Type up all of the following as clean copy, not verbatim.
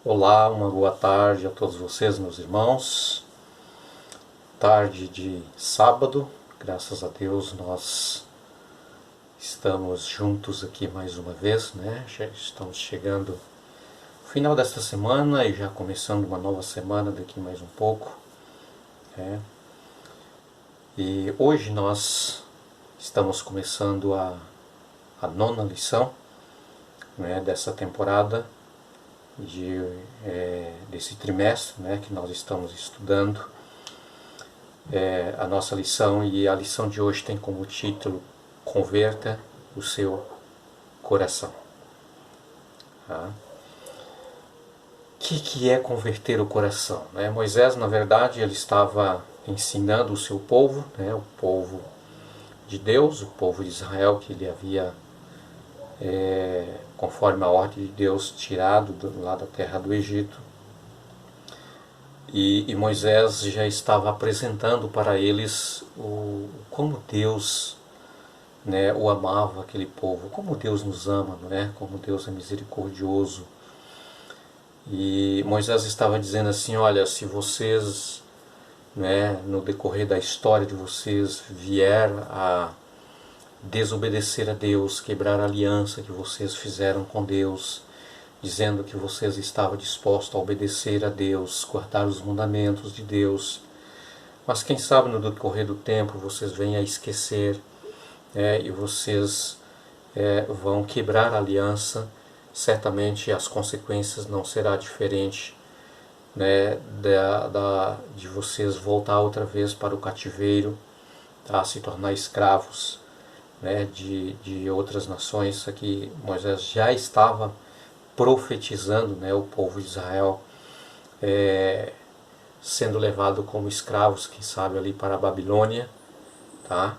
Olá, uma boa tarde a todos vocês, meus irmãos. Tarde de sábado, graças a Deus nós estamos juntos aqui mais uma vez, né? Já estamos chegando ao final desta semana e já começando uma nova semana daqui mais um pouco, né? E hoje nós estamos começando a nona lição, né, dessa temporada, desse trimestre, né, que nós estamos estudando a nossa lição, e a lição de hoje tem como título Converta o seu coração. Tá? O que é converter o coração? Né? Moisés, na verdade, ele estava ensinando o seu povo, né, o povo de Deus, o povo de Israel, que ele havia, conforme a ordem de Deus, tirado lá da terra do Egito. E Moisés já estava apresentando para eles como Deus, né, o amava, aquele povo, como Deus nos ama, né, como Deus é misericordioso. E Moisés estava dizendo assim: olha, se vocês, né, no decorrer da história de vocês, vier a desobedecer a Deus, quebrar a aliança que vocês fizeram com Deus, dizendo que vocês estavam dispostos a obedecer a Deus, guardar os mandamentos de Deus, mas quem sabe no decorrer do tempo vocês venham a esquecer, e vocês vão quebrar a aliança, certamente as consequências não será diferente, né, de vocês voltar outra vez para o cativeiro, tá, se tornar escravos, né, de outras nações. Aqui Moisés já estava profetizando, né, o povo de Israel sendo levado como escravos, quem sabe ali para a Babilônia, tá?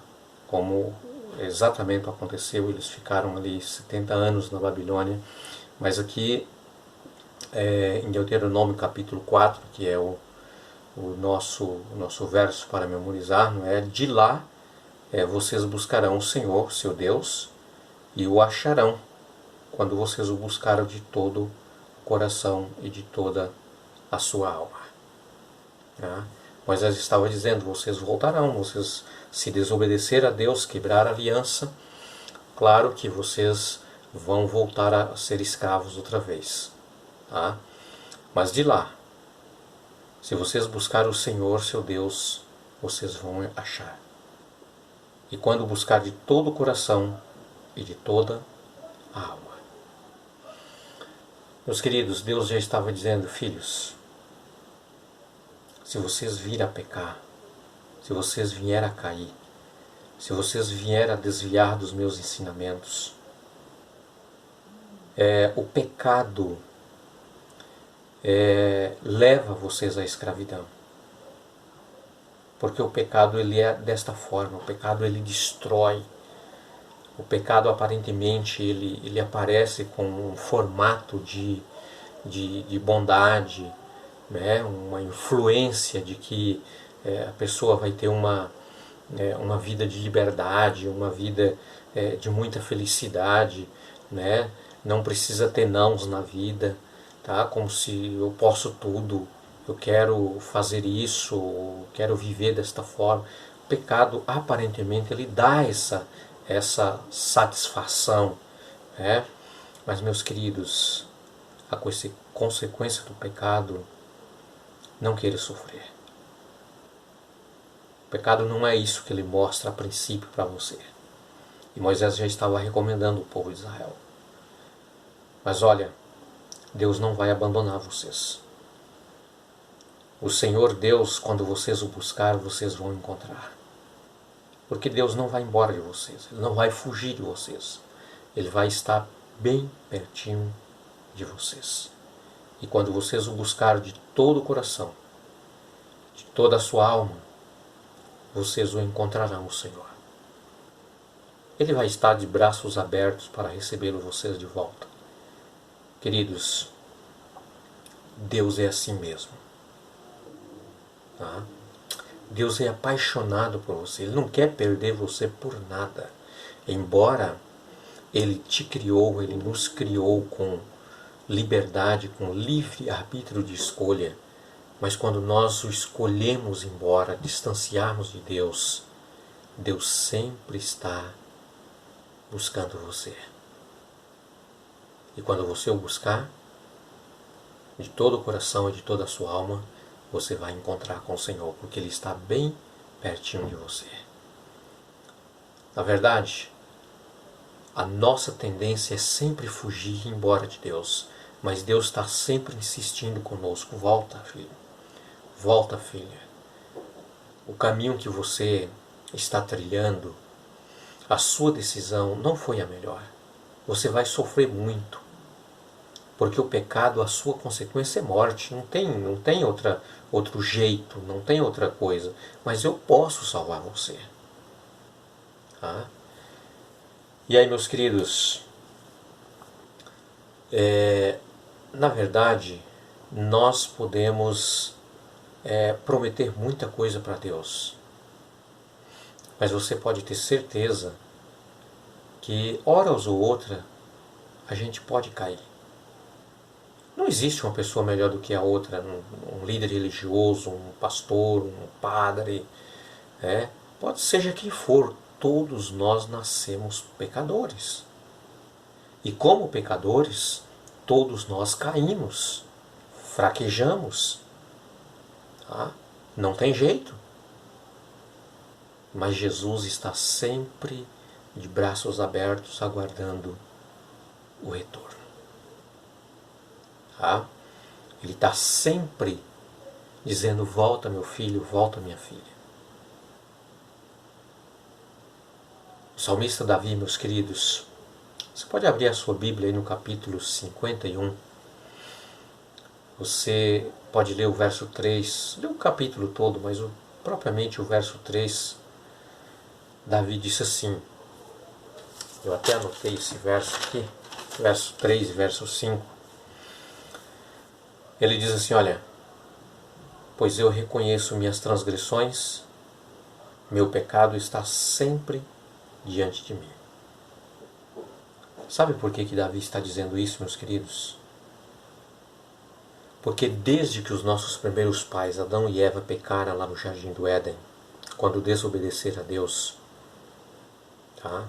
Como exatamente aconteceu, eles ficaram ali 70 anos na Babilônia. Mas aqui em Deuteronômio capítulo 4, que é o nosso verso para memorizar, não é? De lá vocês buscarão o Senhor, seu Deus, e o acharão, quando vocês o buscaram de todo o coração e de toda a sua alma. Moisés estava dizendo: vocês voltarão, vocês se desobedecer a Deus, quebrar a aliança, claro que vocês vão voltar a ser escravos outra vez. Tá? Mas de lá, se vocês buscarem o Senhor, seu Deus, vocês vão achar. E quando buscar de todo o coração e de toda a alma. Meus queridos, Deus já estava dizendo: filhos, se vocês virem a pecar, se vocês vierem a cair, se vocês vierem a desviar dos meus ensinamentos, o pecado leva vocês à escravidão. Porque o pecado ele é desta forma, o pecado ele destrói. O pecado aparentemente ele aparece com um formato de bondade, né? Uma influência de que a pessoa vai ter uma vida de liberdade, uma vida de muita felicidade, né? Não precisa ter nãos na vida, tá? Como se eu posso tudo, eu quero fazer isso, eu quero viver desta forma. O pecado aparentemente ele dá essa satisfação, né? Mas, meus queridos, a consequência do pecado, não queira sofrer. O pecado não é isso que ele mostra a princípio para você. E Moisés já estava recomendando o povo de Israel. Mas olha, Deus não vai abandonar vocês. O Senhor Deus, quando vocês o buscar, vocês vão encontrar. Porque Deus não vai embora de vocês, Ele não vai fugir de vocês. Ele vai estar bem pertinho de vocês. E quando vocês o buscarem de todo o coração, de toda a sua alma, vocês o encontrarão, o Senhor. Ele vai estar de braços abertos para receber vocês de volta. Queridos, Deus é assim mesmo. Tá? Deus é apaixonado por você. Ele não quer perder você por nada. Embora Ele te criou, Ele nos criou com liberdade, com livre arbítrio de escolha, mas quando nós o escolhemos ir embora, distanciarmos de Deus, Deus sempre está buscando você. E quando você o buscar, de todo o coração e de toda a sua alma, você vai encontrar com o Senhor, porque Ele está bem pertinho de você. Na verdade, a nossa tendência é sempre fugir e ir embora de Deus, mas Deus está sempre insistindo conosco. Volta, filho. Volta, filha. O caminho que você está trilhando, a sua decisão não foi a melhor. Você vai sofrer muito, porque o pecado, a sua consequência é morte. Não tem outro jeito, não tem outra coisa. Mas eu posso salvar você. Tá? E aí, meus queridos, na verdade, nós podemos prometer muita coisa para Deus. Mas você pode ter certeza que, horas ou outra, a gente pode cair. Não existe uma pessoa melhor do que a outra, um líder religioso, um pastor, um padre, pode seja quem for, todos nós nascemos pecadores. E como pecadores, todos nós caímos, fraquejamos. Tá? Não tem jeito. Mas Jesus está sempre de braços abertos, aguardando o retorno. Tá? Ele está sempre dizendo: volta, meu filho, volta, minha filha. O salmista Davi, meus queridos, você pode abrir a sua Bíblia aí no capítulo 51. Você pode ler o verso 3, ler o capítulo todo, mas propriamente o verso 3. Davi disse assim, eu até anotei esse verso aqui, verso 3 e verso 5. Ele diz assim, olha: pois eu reconheço minhas transgressões, meu pecado está sempre diante de mim. Sabe por que Davi está dizendo isso, meus queridos? Porque desde que os nossos primeiros pais, Adão e Eva, pecaram lá no Jardim do Éden, quando desobedeceram a Deus, tá?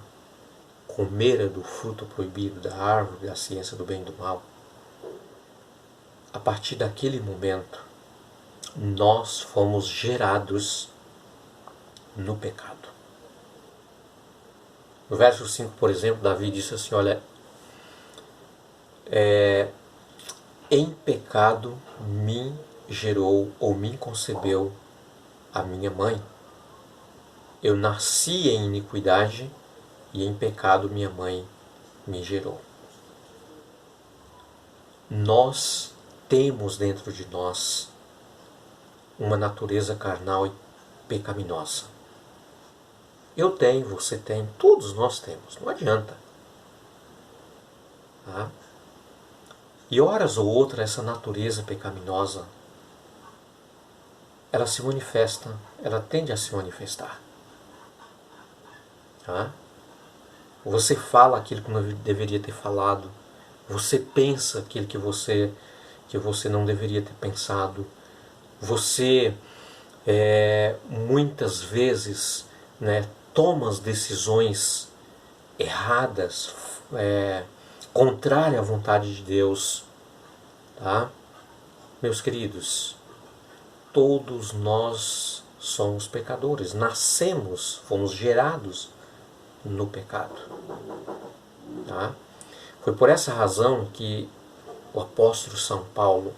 Comeram do fruto proibido da árvore da ciência do bem e do mal, a partir daquele momento, nós fomos gerados no pecado. No verso 5, por exemplo, Davi disse assim, olha, em pecado me gerou ou me concebeu a minha mãe. Eu nasci em iniquidade e em pecado minha mãe me gerou. Nós temos dentro de nós uma natureza carnal e pecaminosa. Eu tenho, você tem, todos nós temos, não adianta. Tá? E horas ou outra essa natureza pecaminosa, ela se manifesta, ela tende a se manifestar. Tá? Você fala aquilo que não deveria ter falado, você pensa aquilo que você não deveria ter pensado, você muitas vezes, toma as decisões erradas, contrárias à vontade de Deus. Tá? Meus queridos, todos nós somos pecadores, nascemos, fomos gerados no pecado. Tá? Foi por essa razão que o apóstolo São Paulo,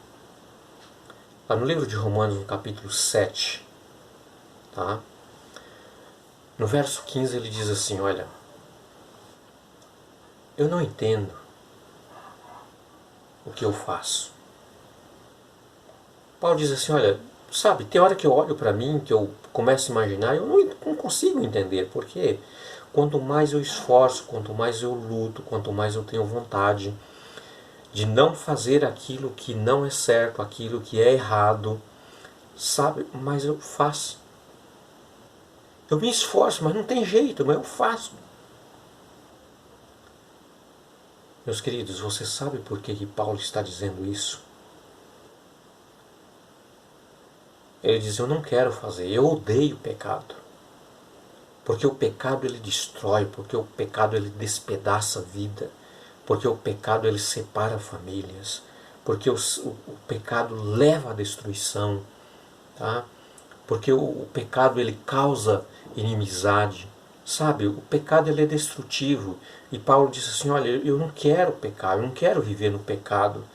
lá no livro de Romanos, no capítulo 7, tá? No verso 15 ele diz assim, olha, eu não entendo o que eu faço. Paulo diz assim, olha, sabe, tem hora que eu olho para mim, que eu começo a imaginar, eu não consigo entender, porque quanto mais eu esforço, quanto mais eu luto, quanto mais eu tenho vontade de não fazer aquilo que não é certo, aquilo que é errado, sabe, mas eu faço. Eu me esforço, mas não tem jeito, mas eu faço. Meus queridos, você sabe por que Paulo está dizendo isso? Ele diz, eu não quero fazer, eu odeio o pecado. Porque o pecado ele destrói, porque o pecado ele despedaça a vida, porque o pecado ele separa famílias, porque o pecado leva à destruição, tá? Porque o pecado ele causa inimizade, sabe? O pecado ele é destrutivo. E Paulo diz assim, olha, eu não quero pecar, eu não quero viver no pecado.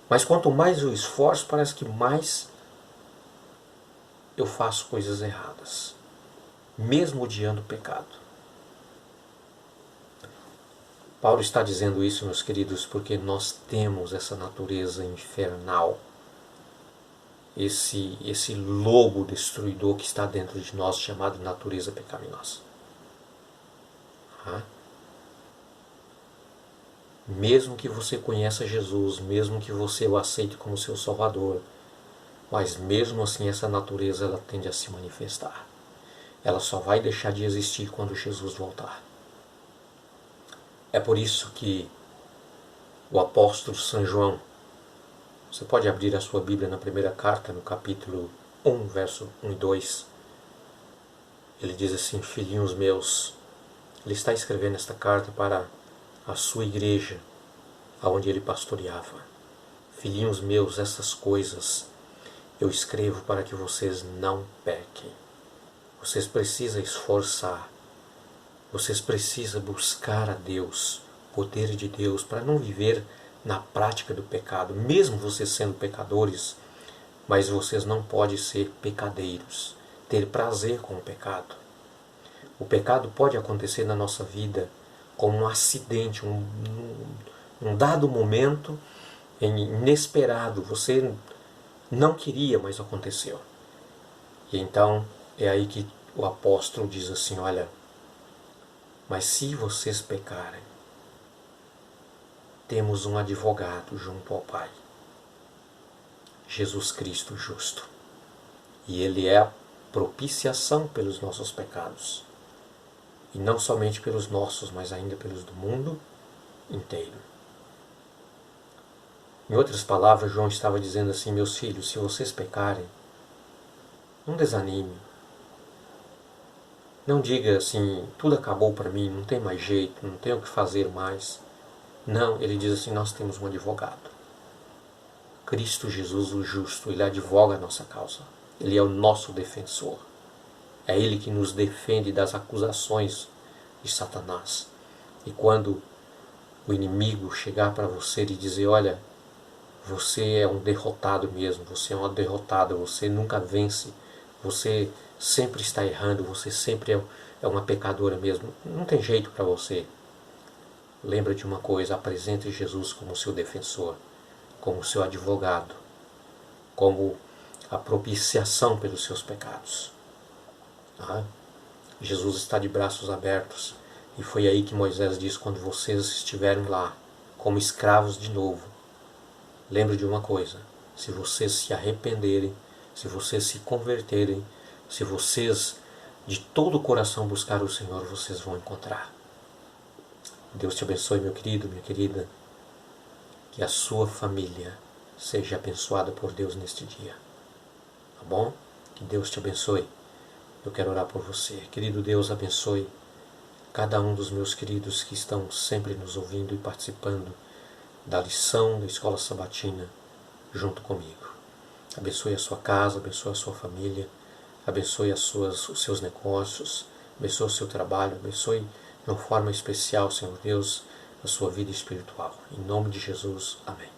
Mas quanto mais eu esforço, parece que mais eu faço coisas erradas, mesmo odiando o pecado. Paulo está dizendo isso, meus queridos, porque nós temos essa natureza infernal, esse lobo destruidor que está dentro de nós, chamado natureza pecaminosa. Mesmo que você conheça Jesus, mesmo que você o aceite como seu Salvador, mas mesmo assim essa natureza ela tende a se manifestar. Ela só vai deixar de existir quando Jesus voltar. É por isso que o apóstolo São João, você pode abrir a sua Bíblia na primeira carta, no capítulo 1, verso 1 e 2. Ele diz assim, filhinhos meus, ele está escrevendo esta carta para a sua igreja, aonde ele pastoreava. Filhinhos meus, essas coisas eu escrevo para que vocês não pequem. Vocês precisam esforçar. Vocês precisam buscar a Deus, o poder de Deus, para não viver na prática do pecado, mesmo vocês sendo pecadores, mas vocês não podem ser pecadeiros, ter prazer com o pecado. O pecado pode acontecer na nossa vida como um acidente, um dado momento inesperado, você não queria, mas aconteceu. E então é aí que o apóstolo diz assim, olha, mas se vocês pecarem, temos um advogado junto ao Pai, Jesus Cristo justo. E Ele é a propiciação pelos nossos pecados. E não somente pelos nossos, mas ainda pelos do mundo inteiro. Em outras palavras, João estava dizendo assim, meus filhos, se vocês pecarem, não desanime. Não diga assim, tudo acabou para mim, não tem mais jeito, não tenho o que fazer mais. Não, ele diz assim, nós temos um advogado. Cristo Jesus o justo, Ele advoga a nossa causa. Ele é o nosso defensor. É Ele que nos defende das acusações de Satanás. E quando o inimigo chegar para você e dizer, olha, você é um derrotado mesmo, você é uma derrotada, você nunca vence, você sempre está errando, você sempre é uma pecadora mesmo, não tem jeito para você. Lembra de uma coisa, apresente Jesus como seu defensor, como seu advogado, como a propiciação pelos seus pecados. Jesus está de braços abertos, e foi aí que Moisés diz, quando vocês estiverem lá, como escravos de novo, lembre de uma coisa, se vocês se arrependerem, se vocês se converterem, se vocês de todo o coração buscar o Senhor, vocês vão encontrar. Deus te abençoe, meu querido, minha querida. Que a sua família seja abençoada por Deus neste dia. Tá bom? Que Deus te abençoe. Eu quero orar por você. Querido Deus, abençoe cada um dos meus queridos que estão sempre nos ouvindo e participando da lição da Escola Sabatina junto comigo. Abençoe a sua casa, abençoe a sua família, abençoe os seus negócios, abençoe o seu trabalho, abençoe de uma forma especial, Senhor Deus, a sua vida espiritual. Em nome de Jesus, amém.